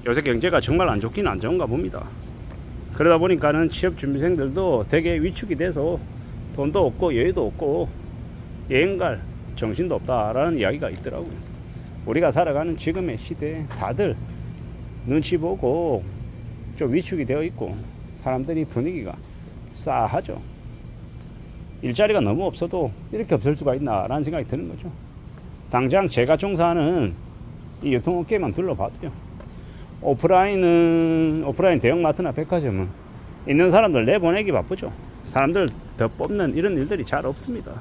요새 경제가 정말 안 좋긴 안 좋은가 봅니다. 그러다 보니까는 취업준비생들도 되게 위축이 돼서 돈도 없고 여유도 없고 여행 갈 정신도 없다라는 이야기가 있더라고요. 우리가 살아가는 지금의 시대에 다들 눈치 보고 좀 위축이 되어 있고 사람들이 분위기가 싸하죠. 일자리가 너무 없어도 이렇게 없을 수가 있나 라는 생각이 드는 거죠. 당장 제가 종사하는 이 유통업계만 둘러봐도요, 오프라인 대형마트나 백화점은 있는 사람들 내보내기 바쁘죠. 사람들 더 뽑는 이런 일들이 잘 없습니다.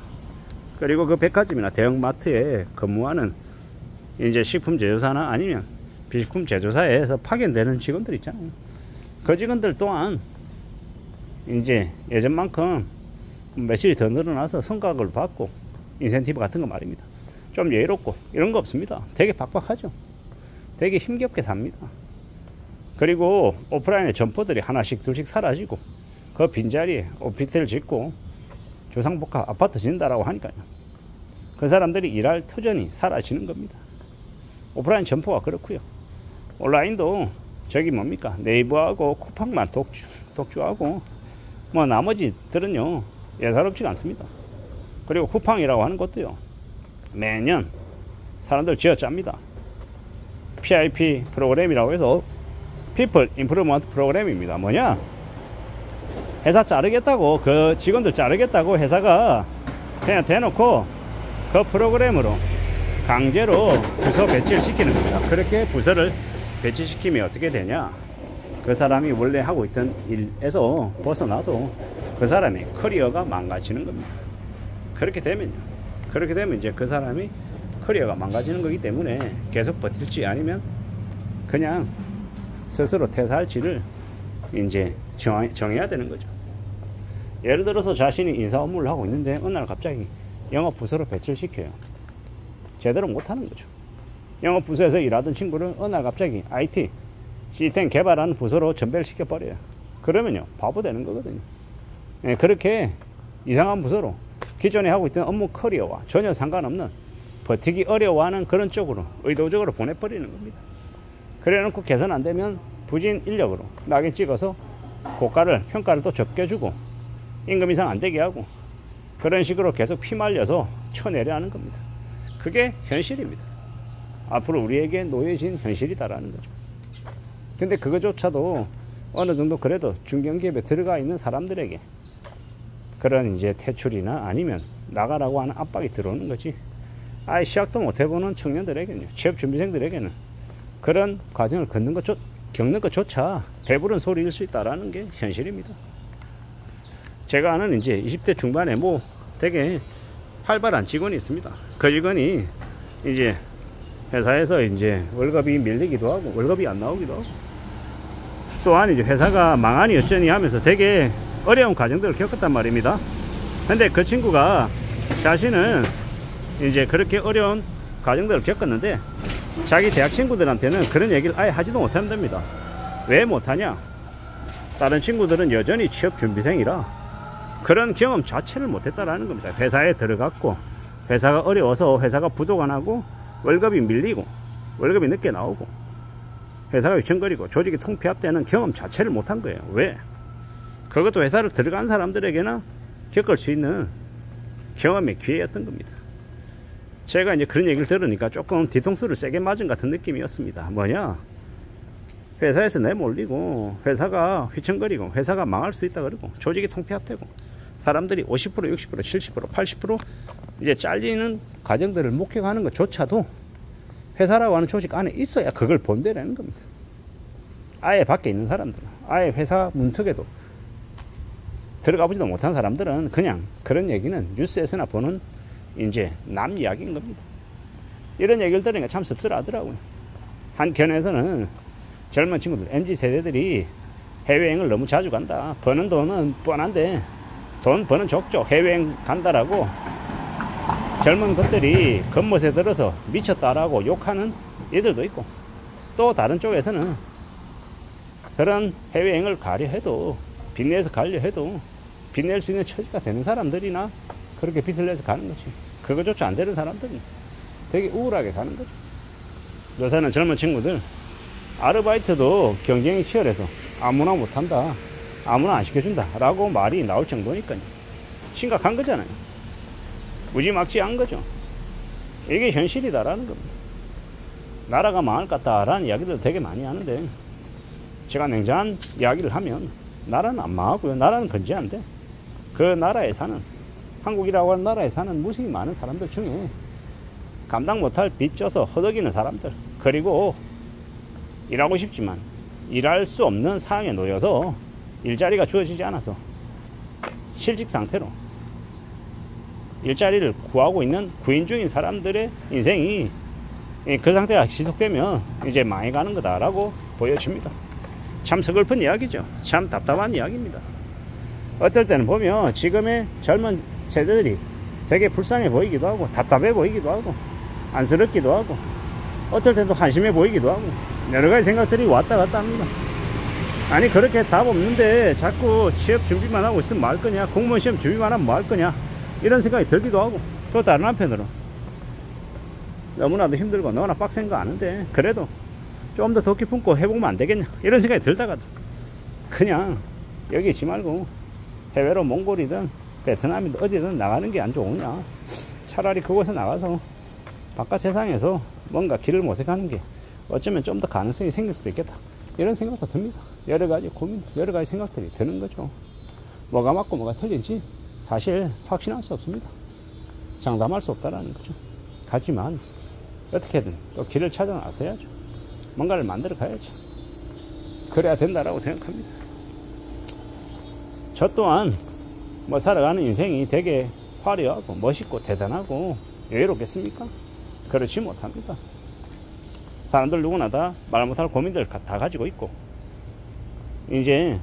그리고 그 백화점이나 대형마트에 근무하는 이제 식품 제조사나 아니면 비식품 제조사에서 파견되는 직원들 있잖아요. 그 직원들 또한 이제 예전만큼 매출이 더 늘어나서 성과급을 받고 인센티브 같은 거 말입니다. 좀 여유롭고 이런 거 없습니다. 되게 빡빡하죠. 되게 힘겹게 삽니다. 그리고 오프라인의 점포들이 하나씩 둘씩 사라지고 그 빈자리에 오피스텔 짓고 주상복합 아파트 짓는다라고 하니까요, 그 사람들이 일할 터전이 사라지는 겁니다. 오프라인 점포가 그렇고요. 온라인도 저기 뭡니까, 네이버하고 쿠팡만 독주하고 뭐 나머지들은요 예사롭지가 않습니다. 그리고 쿠팡이라고 하는 것도요 매년 사람들 쥐어짭니다. PIP 프로그램이라고 해서 People Improvement 프로그램입니다. 뭐냐, 회사 자르겠다고, 그 직원들 자르겠다고 회사가 그냥 대놓고 그 프로그램으로 강제로 부서 배치를 시키는 겁니다. 그렇게 부서를 배치시키면 어떻게 되냐, 그 사람이 원래 하고 있던 일에서 벗어나서 그 사람의 커리어가 망가지는 겁니다. 그렇게 되면 이제 그 사람이 커리어가 망가지는 거기 때문에 계속 버틸지 아니면 그냥 스스로 퇴사할지를 이제 정해야 되는 거죠. 예를 들어서 자신이 인사 업무를 하고 있는데 어느 날 갑자기 영업 부서로 배치를 시켜요. 제대로 못하는 거죠. 영업 부서에서 일하던 친구를 어느 날 갑자기 IT 시스템 개발하는 부서로 전배를 시켜버려요. 그러면요 바보 되는 거거든요. 예, 그렇게 이상한 부서로 기존에 하고 있던 업무 커리어와 전혀 상관없는 버티기 어려워하는 그런 쪽으로 의도적으로 보내버리는 겁니다. 그래 놓고 개선 안 되면 부진 인력으로 낙인 찍어서 평가를 또 적게 주고 임금 이상 안 되게 하고 그런 식으로 계속 피말려서 쳐내려 하는 겁니다. 그게 현실입니다. 앞으로 우리에게 놓여진 현실이다라는 거죠. 근데 그거조차도 어느 정도 그래도 중견기업에 들어가 있는 사람들에게 그런 이제 퇴출이나 아니면 나가라고 하는 압박이 들어오는 거지, 아예 시작도 못 해보는 청년들에게는, 취업준비생들에게는 그런 과정을 겪는 것조차 배부른 소리일 수 있다라는 게 현실입니다. 제가 아는 이제 20대 중반에 뭐 되게 활발한 직원이 있습니다. 그 직원이 이제 회사에서 이제 월급이 밀리기도 하고 월급이 안 나오기도 하고 또한 이제 회사가 망하니 어쩌니 하면서 되게 어려운 과정들을 겪었단 말입니다. 근데 그 친구가 자신은 이제 그렇게 어려운 과정들을 겪었는데 자기 대학 친구들한테는 그런 얘기를 아예 하지도 못한답니다. 왜 못하냐, 다른 친구들은 여전히 취업준비생이라 그런 경험 자체를 못했다라는 겁니다. 회사에 들어갔고 회사가 어려워서 회사가 부도가 나고 월급이 밀리고 월급이 늦게 나오고 회사가 위청거리고 조직이 통폐합되는 경험 자체를 못한 거예요. 왜? 그것도 회사를 들어간 사람들에게나 겪을 수 있는 경험의 기회였던 겁니다. 제가 이제 그런 얘기를 들으니까 조금 뒤통수를 세게 맞은 같은 느낌이었습니다. 뭐냐, 회사에서 내몰리고 회사가 휘청거리고 회사가 망할 수도 있다 그러고 조직이 통폐합되고 사람들이 50%, 60%, 70%, 80% 이제 잘리는 과정들을 목격하는 것조차도 회사라고 하는 조직 안에 있어야 그걸 본다라는 겁니다. 아예 밖에 있는 사람들은, 아예 회사 문턱에도 들어가 보지도 못한 사람들은 그냥 그런 얘기는 뉴스에서나 보는 이제 남 이야기인 겁니다. 이런 얘기를 들으니까 참 씁쓸하더라고요. 한켠에서는 젊은 친구들, MZ 세대들이 해외여행을 너무 자주 간다, 버는 돈은 뻔한데 돈 버는 족족 해외여행 간다라고 젊은 것들이 겉멋에 들어서 미쳤다라고 욕하는 이들도 있고, 또 다른 쪽에서는 그런 해외여행을 가려 해도 빚내서 가려 해도 빚낼 수 있는 처지가 되는 사람들이나 그렇게 빚을 내서 가는 거지, 그거조차 안 되는 사람들은 되게 우울하게 사는 거죠. 요새는 젊은 친구들 아르바이트도 경쟁이 치열해서 아무나 못한다, 아무나 안 시켜준다 라고 말이 나올 정도니까요. 심각한 거잖아요. 무지막지한 거죠. 이게 현실이다라는 겁니다. 나라가 망할 것 같다라는 이야기들 되게 많이 하는데, 제가 냉정한 이야기를 하면 나라는 안 망하고요, 나라는 건재한데, 그 나라에 사는, 한국이라고 하는 나라에 사는 무수히 많은 사람들 중에 감당 못할 빚 져서 허덕이는 사람들, 그리고 일하고 싶지만 일할 수 없는 상황에 놓여서 일자리가 주어지지 않아서 실직 상태로 일자리를 구하고 있는 구인 중인 사람들의 인생이 그 상태가 지속되면 이제 망해가는 거다라고 보여집니다. 참 서글픈 이야기죠. 참 답답한 이야기입니다. 어떨 때는 보면 지금의 젊은 세대들이 되게 불쌍해 보이기도 하고, 답답해 보이기도 하고, 안쓰럽기도 하고, 어떨 때도 한심해 보이기도 하고, 여러가지 생각들이 왔다 갔다 합니다. 아니, 그렇게 답 없는데 자꾸 취업 준비만 하고 있으면 뭐 할 거냐, 공무원 시험 준비만 하면 뭐 할 거냐, 이런 생각이 들기도 하고, 또 다른 한편으로 너무나도 힘들고 너무나 빡센 거 아는데 그래도 좀 더 덕기 품고 해보면 안 되겠냐, 이런 생각이 들다가도 그냥 여기 있지 말고 해외로 몽골이든 베트남이든 어디든 나가는 게 안 좋으냐, 차라리 그곳에 나가서 바깥 세상에서 뭔가 길을 모색하는 게 어쩌면 좀 더 가능성이 생길 수도 있겠다, 이런 생각도 듭니다. 여러가지 고민, 여러가지 생각들이 드는 거죠. 뭐가 맞고 뭐가 틀린지 사실 확신할 수 없습니다. 장담할 수 없다라는 거죠. 하지만 어떻게든 또 길을 찾아 나서야죠. 뭔가를 만들어 가야죠. 그래야 된다라고 생각합니다. 저 또한 뭐 살아가는 인생이 되게 화려하고 멋있고 대단하고 여유롭겠습니까? 그렇지 못합니다. 사람들 누구나 다 말 못할 고민들 다 가지고 있고, 이제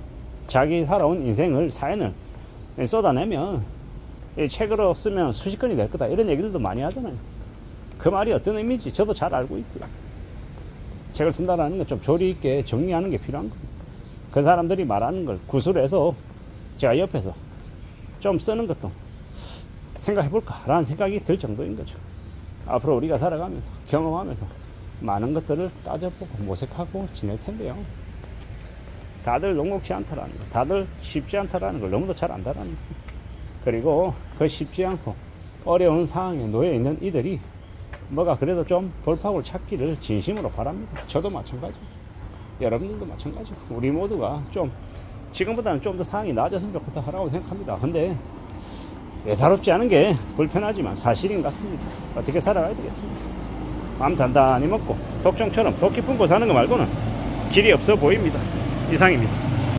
자기 살아온 인생을, 사연을 쏟아내면 책으로 쓰면 수십 건이 될 거다, 이런 얘기들도 많이 하잖아요. 그 말이 어떤 의미인지 저도 잘 알고 있고요. 책을 쓴다는 건 좀 조리 있게 정리하는 게 필요한 겁니다. 그 사람들이 말하는 걸 구술해서 제가 옆에서 좀 쓰는 것도 생각해 볼까 라는 생각이 들 정도인 거죠. 앞으로 우리가 살아가면서 경험하면서 많은 것들을 따져보고 모색하고 지낼 텐데요. 다들 녹록지 않다라는 거, 다들 쉽지 않다라는 걸 너무도 잘 안다라는 거, 그리고 그 쉽지 않고 어려운 상황에 놓여 있는 이들이 뭐가 그래도 좀 돌파구를 찾기를 진심으로 바랍니다. 저도 마찬가지고 여러분들도 마찬가지고 우리 모두가 좀 지금보다는 좀 더 상황이 나아졌으면 좋겠다라고 생각합니다. 근데 예사롭지 않은 게 불편하지만 사실인 것 같습니다. 어떻게 살아가야 되겠습니까? 마음 단단히 먹고 독종처럼 덕기 품고 사는 거 말고는 길이 없어 보입니다. 이상입니다.